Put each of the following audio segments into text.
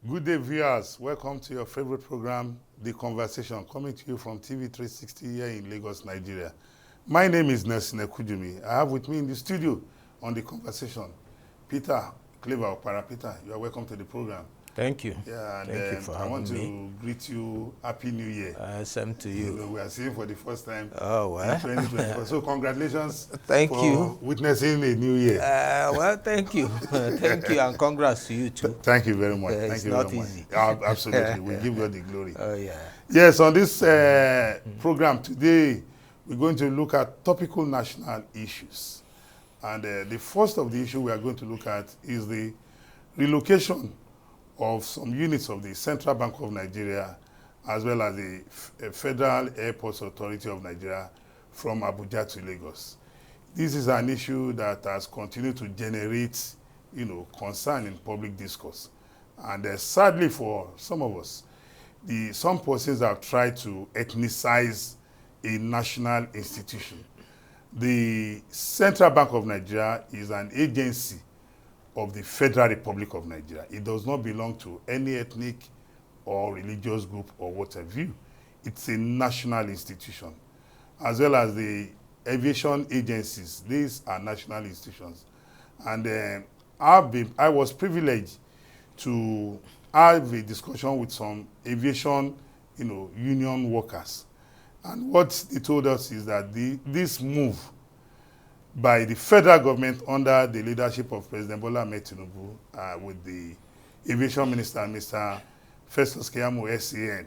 Good day, viewers. Welcome to your favorite program, The Conversation, coming to you from TV 360 here in Lagos, Nigeria. My name is Nelson Ekujumi. I have with me in the studio on The Conversation, Peter Clever Opara. Peter, you are welcome to the program. Thank you. Yeah, and Thank you for I want to having me. greet you Happy New Year. Same to you. We are seeing for the first time Oh, well. in 2024. So congratulations Thank for you. witnessing a new year. Well, thank you. Thank you, and congrats to you too. Thank you very much. Thank It's you not very easy. much. Absolutely. We give God the glory. Oh, yeah. Yes, on this program today, we're going to look at topical national issues. And the first of the issue we are going to look at is the relocation of some units of the Central Bank of Nigeria as well as the Federal Airports Authority of Nigeria from Abuja to Lagos. This is an issue that has continued to generate, concern in public discourse. And sadly for some of us, some persons have tried to ethnicize a national institution. The Central Bank of Nigeria is an agency of the Federal Republic of Nigeria. It does not belong to any ethnic or religious group or whatever. It's a national institution. As well as the aviation agencies, these are national institutions. And I was privileged to have a discussion with some aviation, union workers. And what they told us is that this move by the federal government under the leadership of President Bola Ahmed Tinubu with the aviation minister, Mr. Festus Keyamo, SCN,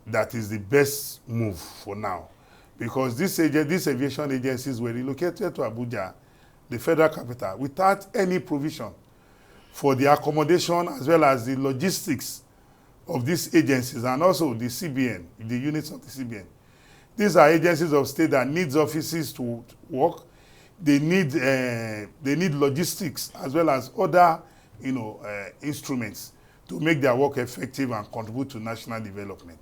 that is the best move for now. Because these aviation agencies were relocated to Abuja, the federal capital, without any provision for the accommodation as well as the logistics of these agencies and also the CBN, the units of the CBN. These are agencies of state that needs offices to work. They need logistics as well as other, instruments to make their work effective and contribute to national development.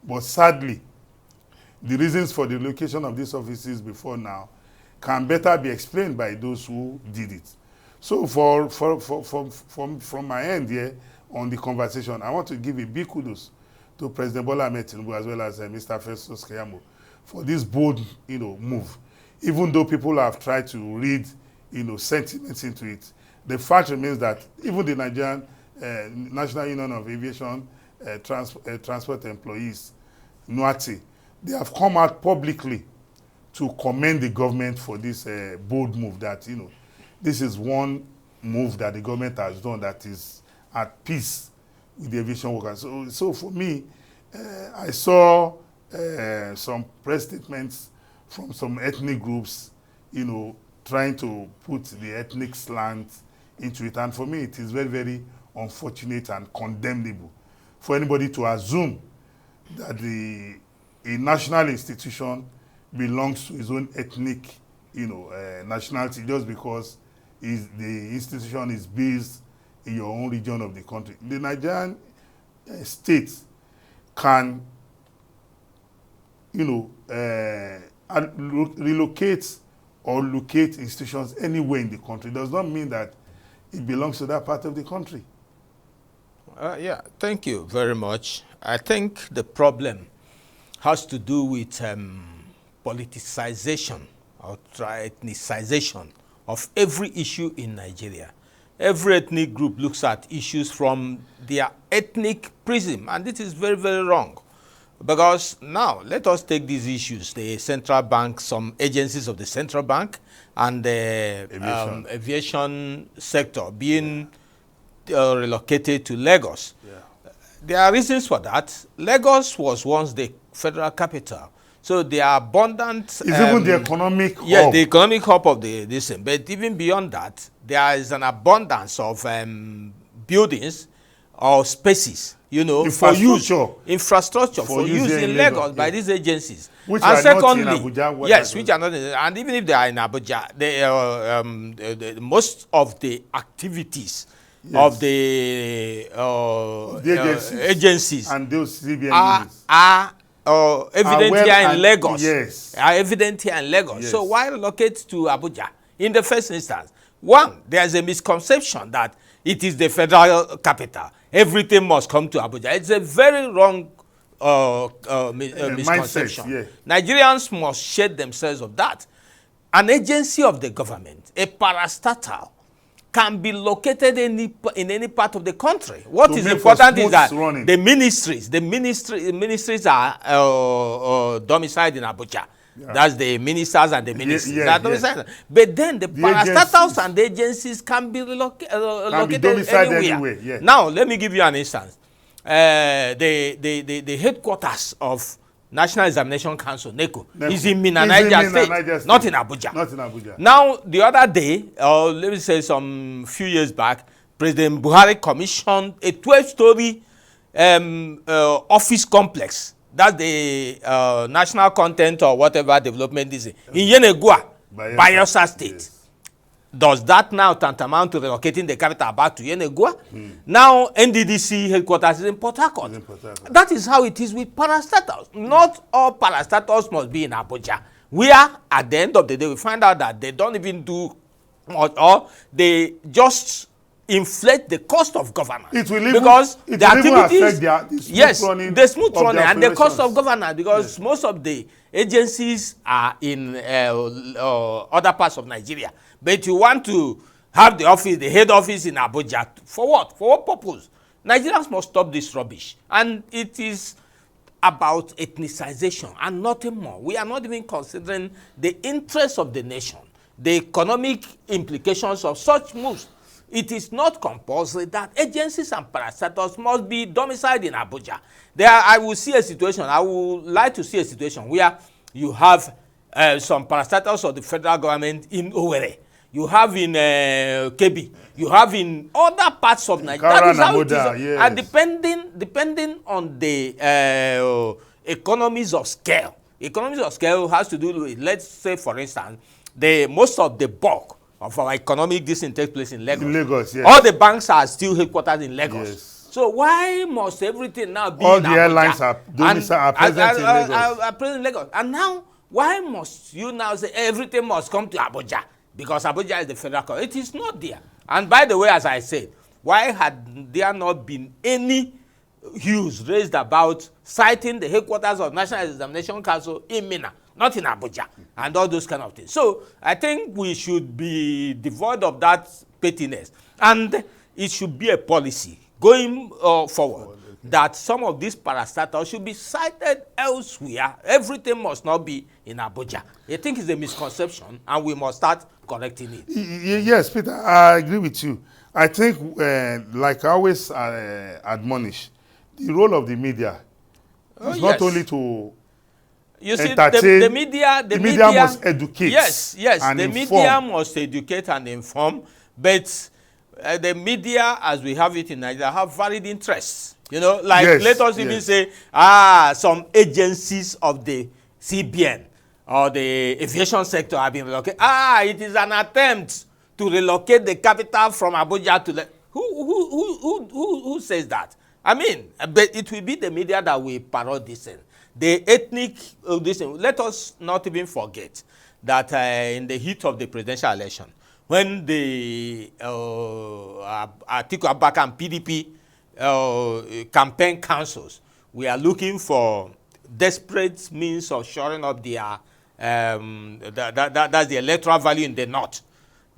But sadly, the reasons for the relocation of these offices before now can better be explained by those who did it. So from my end here on the conversation, I want to give a big kudos to President Bola Ahmed Tinubu as well as Mr. Festus Keyamo for this bold, move. Even though people have tried to read, sentiments into it, the fact remains that even the Nigerian National Union of Aviation Transport Employees, NUATE, they have come out publicly to commend the government for this bold move that, this is one move that the government has done that is at peace with the aviation workers. So for me, I saw some press statements from some ethnic groups, trying to put the ethnic slant into it. And for me, it is very, very unfortunate and condemnable for anybody to assume that a national institution belongs to its own ethnic, nationality just because the institution is based in your own region of the country. The Nigerian state can, relocate or locate institutions anywhere in the country. It does not mean that it belongs to that part of the country. Yeah, thank you very much. I think the problem has to do with politicization or ethnicization of every issue in Nigeria. Every ethnic group looks at issues from their ethnic prism, and this is very, very wrong. Because now, let us take these issues, the central bank, some agencies of the central bank, and the aviation sector being relocated to Lagos. Yeah. There are reasons for that. Lagos was once the federal capital. So the abundant... It's even the economic hub. Yeah, the economic hub of this. But even beyond that, there is an abundance of buildings or spaces, for use, infrastructure for use in Lagos by these agencies. Which are not in Abuja. Yes, which are not in, and even if they are in Abuja, most of the activities of the agencies and those CBN units are evident here in Lagos. Yes. Are evident here in Lagos. Yes. So why relocate to Abuja in the first instance? One, there is a misconception that it is the federal capital. everything must come to Abuja. It's a very wrong misconception. Mindset, yeah. Nigerians must shed themselves of that. An agency of the government, a parastatal, can be located in any part of the country. What is important is that the ministries are domiciled in Abuja. Yeah. That's the ministers and the ministries. But then the parastatals and the agencies can be located anywhere. Yeah. Now, let me give you an instance. The headquarters of National Examination Council, NECO, is in Minna, Niger State, not in Abuja. Not in Abuja. Now, the other day, let me say some few years back, President Buhari commissioned a 12-story office complex. That's the National Content or whatever development is in Yenegua, Bayelsa State. Yes. Does that now tantamount to relocating the capital back to Yenegua? Now, NDDC headquarters is in Port Harcourt. That is how it is with parastatals. Not all parastatals must be in Abuja. Where, at the end of the day, we find out that they don't even do much, or they just inflate the cost of governance. It will even, because it the will activities, even affect the smooth running and the cost of governance, because most of the agencies are in other parts of Nigeria. But you want to have the office, the head office in Abuja, for what? For what purpose? Nigerians must stop this rubbish. And it is about ethnicization and nothing more. We are not even considering the interests of the nation, the economic implications of such moves. It is not compulsory that agencies and parastatals must be domiciled in Abuja. I will see a situation, I would like to see a situation where you have some parastatals of the federal government in Owerri. You have in Kebbi. You have in other parts of Nigeria. That is how it is. Yes. And depending on the economies of scale. Economies of scale has to do with, let's say, for instance, most of the bulk of our economic distance takes place in Lagos. In Lagos, yes. All the banks are still headquartered in Lagos. Yes. So why must everything now be all in the Abuja? Airlines are present in Lagos. Are present in Lagos. And now, why must you now say everything must come to Abuja? Because Abuja is the federal capital. It is not there. And by the way, as I said, why had there not been any hues raised about citing the headquarters of National Examination Council in Minna, not in Abuja, and all those kind of things? So I think we should be devoid of that pettiness. And it should be a policy going forward that some of these parastatals should be cited elsewhere. Everything must not be in Abuja. I think it's a misconception, and we must start correcting it. Yes, Peter, I agree with you. I think, like I always admonish, the role of the media is not only to entertain. The media must educate. Yes, and the inform. Media must educate and inform, but the media, as we have it in Nigeria, have varied interests. You know, like let us even say, some agencies of the CBN or the aviation sector have been relocated. It is an attempt to relocate the capital from Abuja to who says that? I mean, but it will be the media that will parrot this thing. The ethnic this thing. Let us not even forget that in the heat of the presidential election, when the Atiku Abubakar and PDP campaign councils, we are looking for desperate means of shoring up their that's the electoral value in the north.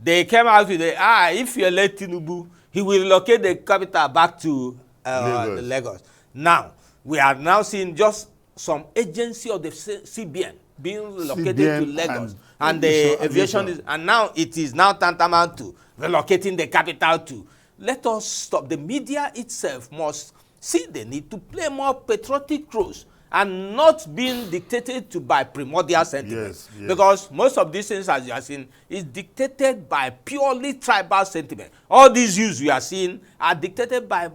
They came out with if you elect Tinubu, he will relocate the capital back to Lagos. Now we are now seeing just some agency of the CBN being relocated to Lagos, and the aviation is, and now it is now tantamount to relocating the capital to. Let us stop. The media itself must see the need to play more patriotic roles and not being dictated to by primordial sentiments. Yes. Because most of these things, as you are seeing, is dictated by purely tribal sentiment. All these views we are seeing are dictated by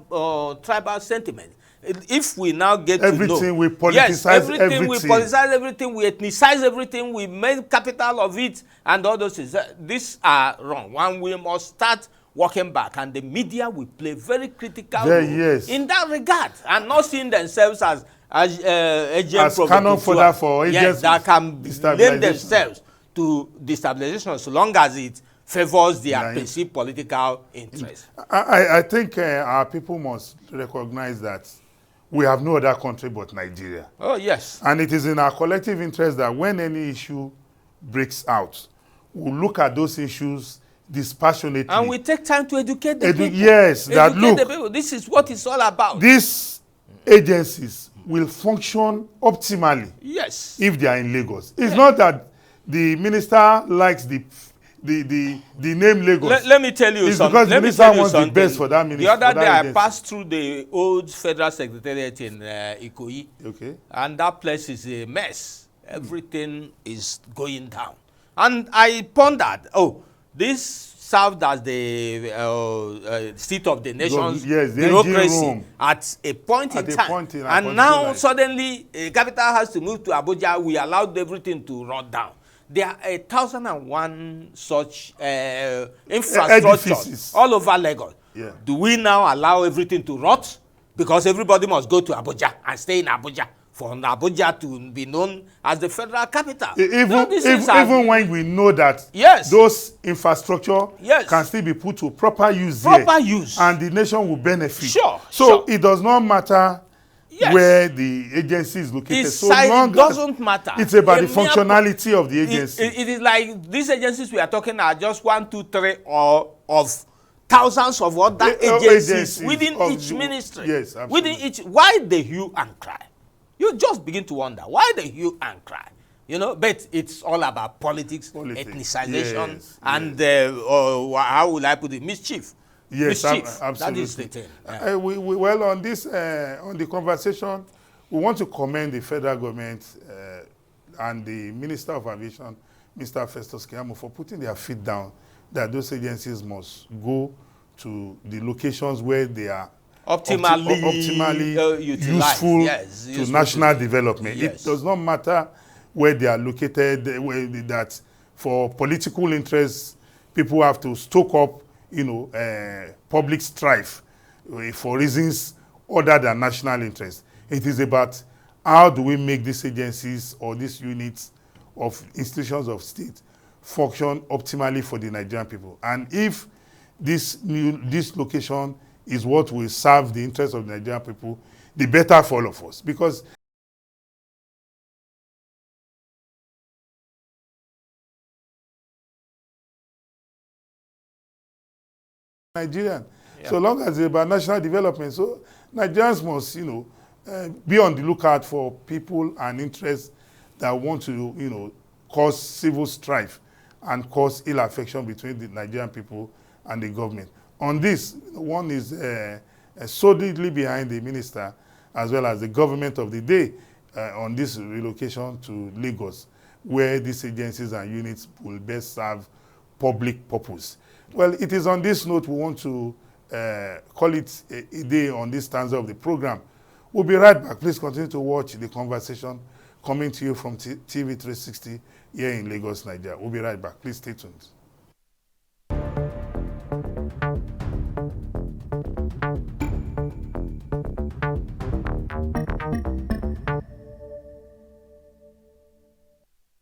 tribal sentiment. If we now get everything, to know, we politicize everything. We politicize everything, we ethnicize everything, we make capital of it, and all those things. These are wrong. One, we must start walking back, and the media will play very critical role in that regard, and not seeing themselves as cannon for agents that can lend themselves to destabilization, so long as it favors their Yeah. perceived political interest. I think our people must recognize that we have no other country but Nigeria. Oh, yes. And it is in our collective interest that when any issue breaks out, we look at those issues dispassionately. And we take time to educate the people. Yes, that educate look, the people. This is what it's all about. these agencies will function optimally Yes. if they are in Lagos. It's not that the minister likes the name Lagos. Let me tell you It's something. because the Let me minister tell you wants the something. best for that minister. The other day I agency. passed through the old federal secretariat in Ikoyi. Okay. And that place is a mess. Everything is going down. And I pondered, oh, this served as the seat of the nation's Yes, the bureaucracy room. at a point At in a time. point in a And now life. suddenly, capital has to move to Abuja. We allowed everything to run down. There are 1,001 such infrastructures Edifices. all over Lagos. Yeah. Do we now allow everything to rot? Because everybody must go to Abuja and stay in Abuja for Abuja to be known as the federal capital. Even when we know that Yes. those infrastructure Yes. can still be put to proper use Proper here, use. and the nation will benefit. Sure, So sure. it does not matter Yes. where the agency is located. Its So size long as doesn't matter. it's about the A mere functionality of the agency. It is like these agencies we are talking are just 1, 2, 3 or of thousands of other agencies within each ministry. Yes, absolutely. Within each, why the hue and cry? You just begin to wonder why the hue and cry. You know, but it's all about politics, ethnicization, Yes, and how will I put it, mischief. Yes, Mischief. absolutely. That is the thing. Well, on this, on the conversation, we want to commend the federal government and the Minister of Aviation, Mr. Festus Keyamo, for putting their feet down that those agencies must go to the locations where they are optimally useful to national development. Yes. It does not matter where they are located, that for political interests, people have to stoke up, public strife for reasons other than national interest. It is about how do we make these agencies or these units of institutions of state function optimally for the Nigerian people. And if this location is what will serve the interests of the Nigerian people, the better for all of us. Because Nigerian, so long as it's about national development, so Nigerians must, be on the lookout for people and interests that want to, cause civil strife and cause ill affection between the Nigerian people and the government. On this, one is solidly behind the minister as well as the government of the day on this relocation to Lagos, where these agencies and units will best serve public purpose. Well, it is on this note we want to call it a day on this stanza of the program. We'll be right back. Please continue to watch the conversation coming to you from TV 360 here in Lagos, Nigeria. We'll be right back. Please stay tuned.